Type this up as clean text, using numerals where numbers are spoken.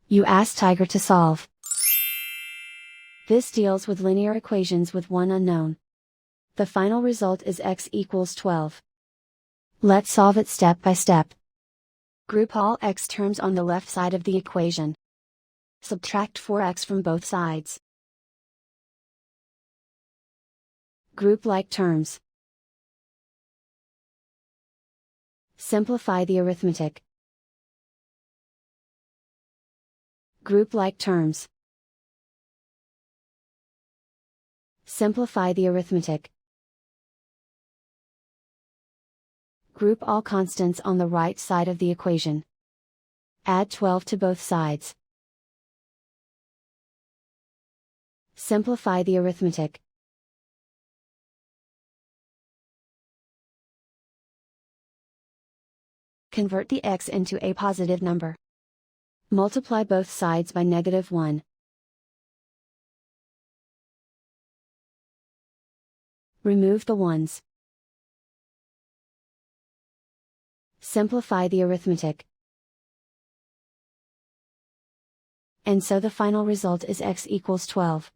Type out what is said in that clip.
You ask Tiger to solve. This deals with linear equations with one unknown. The final result is x equals 12. Let's solve it step by step. Group all x terms on the left side of the equation. Subtract 4x from both sides. Group like terms. Simplify the arithmetic. Group like terms. Simplify the arithmetic. Group all constants on the right side of the equation. Add 12 to both sides. Simplify the arithmetic. Convert the x into a positive number. Multiply both sides by -1. Remove the ones. Simplify the arithmetic. And so the final result is x equals 12.